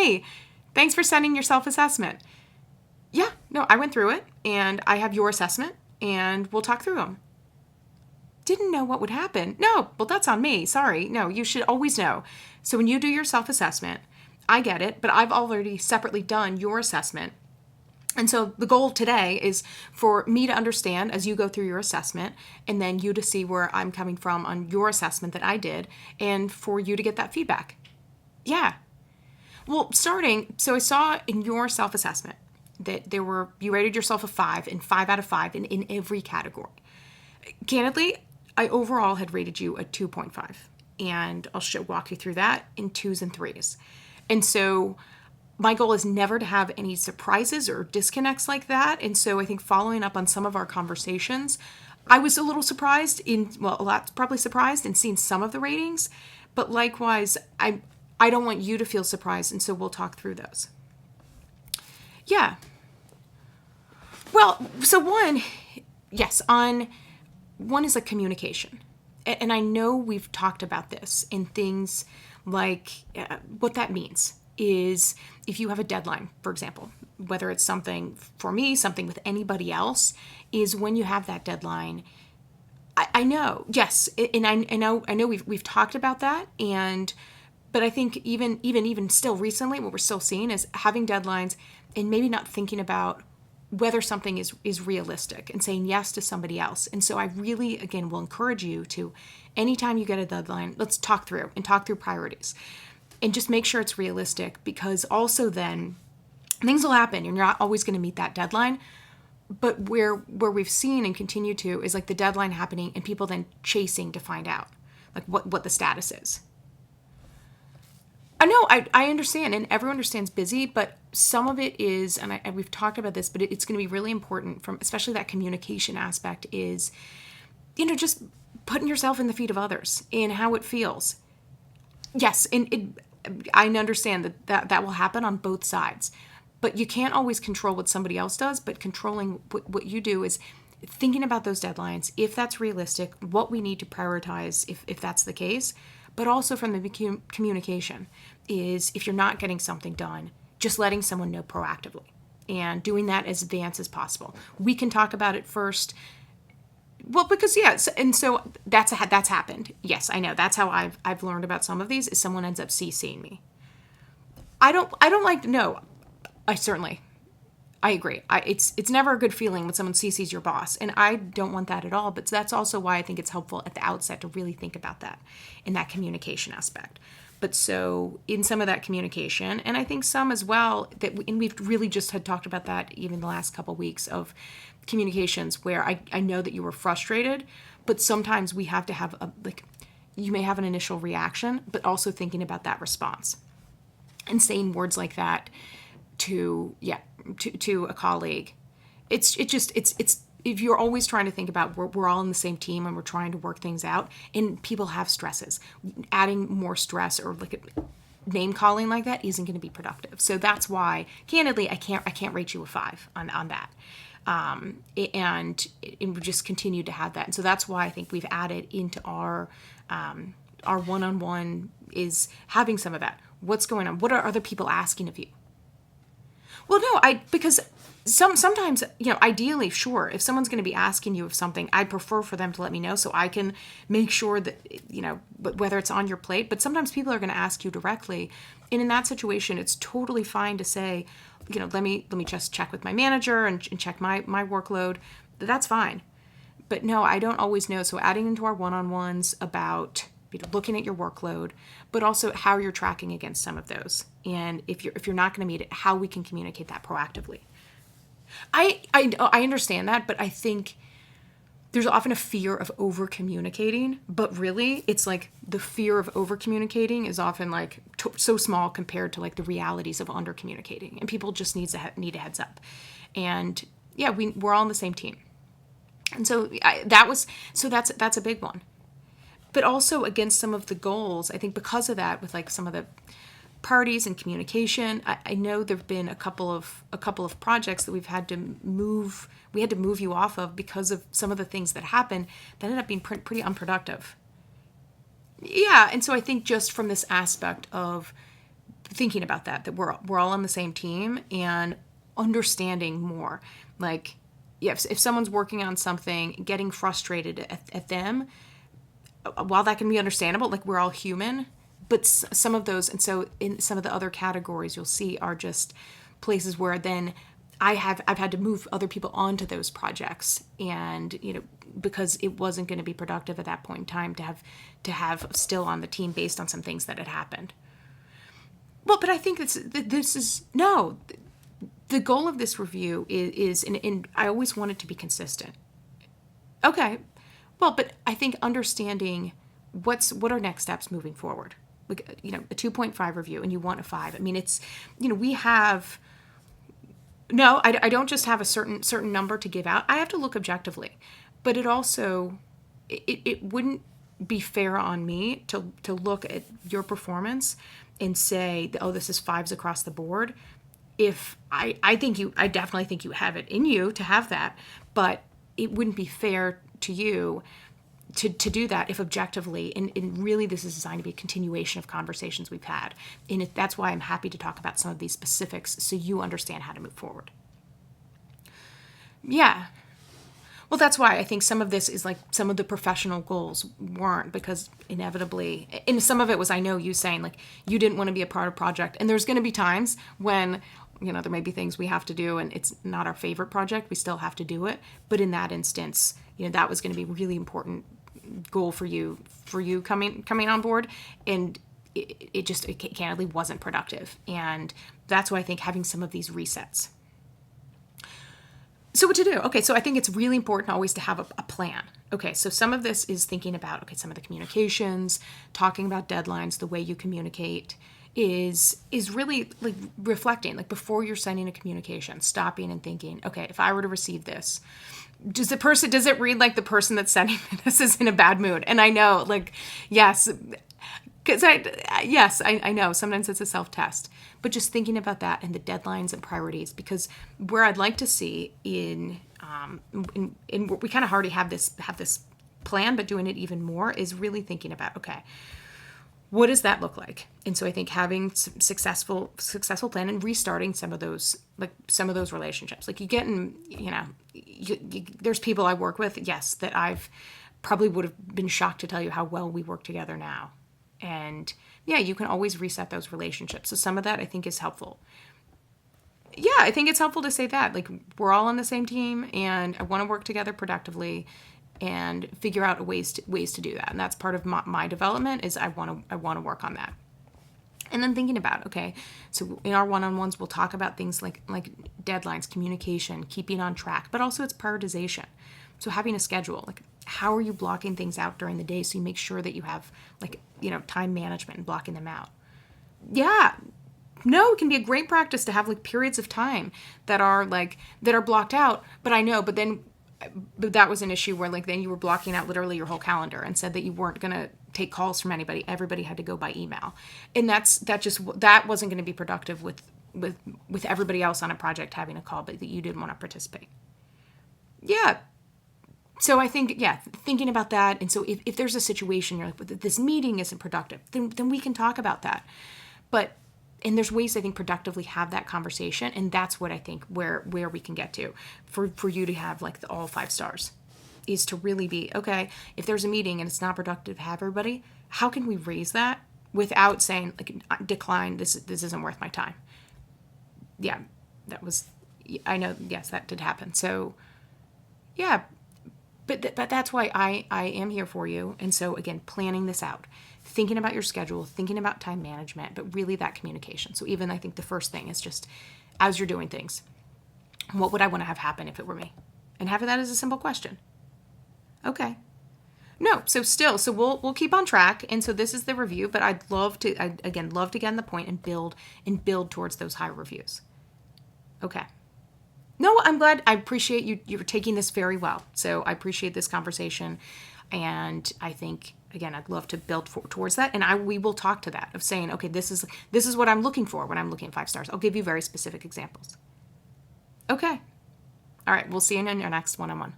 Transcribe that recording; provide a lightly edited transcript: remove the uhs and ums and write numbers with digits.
hey, thanks for sending your self-assessment. Yeah, no, I went through it, and I have your assessment, and we'll talk through them. Didn't know what would happen. No, well, that's on me. Sorry. No, you should always know. So when you do your self-assessment, I get it, but I've already separately done your assessment. And so the goal today is for me to understand as you go through your assessment, and then you to see where I'm coming from on your assessment that I did, and for you to get that feedback. Yeah. Well, so I saw in your self-assessment that you rated yourself a 5 and 5 out of 5 in every category. Candidly, I overall had rated you a 2.5, and I'll walk you through that in 2s and 3s. And so my goal is never to have any surprises or disconnects like that. And so I think following up on some of our conversations, I was a little surprised probably surprised in seeing some of the ratings, but likewise, I don't want you to feel surprised. And so we'll talk through those. Yeah. Well, so one is like communication. And I know we've talked about this in things like what that means is if you have a deadline, for example, whether it's something for me, something with anybody else, is when you have that deadline. I know, yes, and I know we've talked about that, but I think even still recently, what we're still seeing is having deadlines and maybe not thinking about whether something is realistic and saying yes to somebody else. And so I really, again, will encourage you to, anytime you get a deadline, let's talk through priorities and just make sure it's realistic, because also then things will happen. You're not always going to meet that deadline. But where we've seen and continue to is like the deadline happening and people then chasing to find out like what the status is. I know, I understand, and everyone understands busy, but some of it is, and we've talked about this, but it's going to be really important from especially that communication aspect is, just putting yourself in the feet of others and how it feels. Yes, and I understand that will happen on both sides, but you can't always control what somebody else does, but controlling what you do is thinking about those deadlines, if that's realistic, what we need to prioritize if that's the case. But also from the communication is if you're not getting something done, just letting someone know proactively and doing that as advanced as possible. We can talk about it first. Well, because yes, and so that's happened. Yes, I know. That's how I've learned about some of these is someone ends up CCing me. I don't like no. I agree. It's never a good feeling when someone CCs your boss, and I don't want that at all, but that's also why I think it's helpful at the outset to really think about that in that communication aspect. But so in some of that communication, and I think some as well, and we've really just had talked about that even the last couple of weeks of communications where I know that you were frustrated, but sometimes we have to have you may have an initial reaction, but also thinking about that response and saying words like that to a colleague. It's if you're always trying to think about we're all in the same team and we're trying to work things out, and people have stresses, adding more stress or like name calling like that isn't going to be productive. So that's why, candidly, I can't rate you a 5 on that. And we just continue to have that. And so that's why I think we've added into our one-on-one is having some of that. What's going on? What are other people asking of you? Well, no, because sometimes, ideally, sure, if someone's going to be asking you of something, I'd prefer for them to let me know so I can make sure that, whether it's on your plate, but sometimes people are going to ask you directly. And in that situation, it's totally fine to say, let me just check with my manager and check my workload. That's fine. But no, I don't always know. So adding into our one-on-ones about looking at your workload, but also how you're tracking against some of those. And if you're not going to meet it, how we can communicate that proactively. I understand that, but I think there's often a fear of over communicating, but really it's like the fear of over communicating is often like so small compared to like the realities of under communicating, and people just need a heads up. And yeah, we're all on the same team. And so that's a big one. But also against some of the goals, I think because of that, with like some of the priorities and communication, I know there've been a couple of projects that we had to move you off of because of some of the things that happened that ended up being pretty unproductive. Yeah, and so I think just from this aspect of thinking about that we're all on the same team and understanding more. Like, yes, if someone's working on something, getting frustrated at them, while that can be understandable, like we're all human, but some of those, and so in some of the other categories you'll see are just places where then I've had to move other people onto those projects, and because it wasn't going to be productive at that point in time to have still on the team based on some things that had happened. Well, but I think this is no. The goal of this review is and I always want it to be consistent. Okay, well, but I think understanding what are next steps moving forward. Like, a 2.5 review, and you want a 5. I mean, it's, we have. No, I don't just have a certain number to give out. I have to look objectively, but it also it wouldn't be fair on me to look at your performance and say, oh, this is 5s across the board. If I definitely think you have it in you to have that, but it wouldn't be fair to you to do that if objectively, and really this is designed to be a continuation of conversations we've had. And that's why I'm happy to talk about some of these specifics so you understand how to move forward. Yeah. Well, that's why I think some of this is like some of the professional goals weren't, because inevitably, and some of it was, I know you saying like you didn't want to be a part of a project, and there's going to be times when there may be things we have to do and it's not our favorite project, we still have to do it. But in that instance, that was going to be a really important goal for you coming on board, and it candidly wasn't productive. And that's why I think having some of these resets. So what to do? Okay, so I think it's really important always to have a plan. Okay, so some of this is thinking about, some of the communications, talking about deadlines, the way you communicate is really like reflecting, like before you're sending a communication, stopping and thinking, okay, if I were to receive this, does it read like the person that's sending this is in a bad mood? And I know, like, yes, because I know sometimes it's a self-test, but just thinking about that and the deadlines and priorities, because where I'd like to see in we kind of already have this plan, but doing it even more is really thinking about, okay, what does that look like? And so I think having some successful plan and restarting some of those relationships, like you get in, there's people I work with, yes, that I've probably would have been shocked to tell you how well we work together now. And yeah, you can always reset those relationships. So some of that I think is helpful. Yeah, I think it's helpful to say that, like, we're all on the same team and I want to work together productively and figure out ways to do that. And that's part of my development, is I want to work on that. And then thinking about, okay, so in our one-on-ones, we'll talk about things like deadlines, communication, keeping on track, but also it's prioritization. So having a schedule, like how are you blocking things out during the day so you make sure that you have time management and blocking them out. Yeah. No, it can be a great practice to have like periods of time that are blocked out, but that was an issue where then you were blocking out literally your whole calendar and said that you weren't going to take calls from anybody. Everybody had to go by email. And that wasn't going to be productive with everybody else on a project having a call, but that you didn't want to participate. Yeah. So I think, thinking about that. And so if there's a situation you're like, this meeting isn't productive, then we can talk about that. And there's ways I think productively have that conversation. And that's what I think where we can get to for you to have all 5 stars is to really be, okay, if there's a meeting and it's not productive to have everybody, how can we raise that without saying decline, this isn't worth my time. Yeah, I know, yes, that did happen. So yeah, but that's why I am here for you. And so again, planning this out, thinking about your schedule, thinking about time management, but really that communication. So even I think the first thing is just as you're doing things, what would I want to have happen if it were me? And having that as a simple question. Okay. No, so we'll keep on track. And so this is the review, but I'd love to get in the point and build towards those high reviews. Okay. No, I'm glad. I appreciate you. You're taking this very well. So I appreciate this conversation. And I think, again, I'd love to build towards that. And we will talk to that of saying, okay, this is what I'm looking for when I'm looking at 5 stars. I'll give you very specific examples. Okay. All right. We'll see you in our next one-on-one.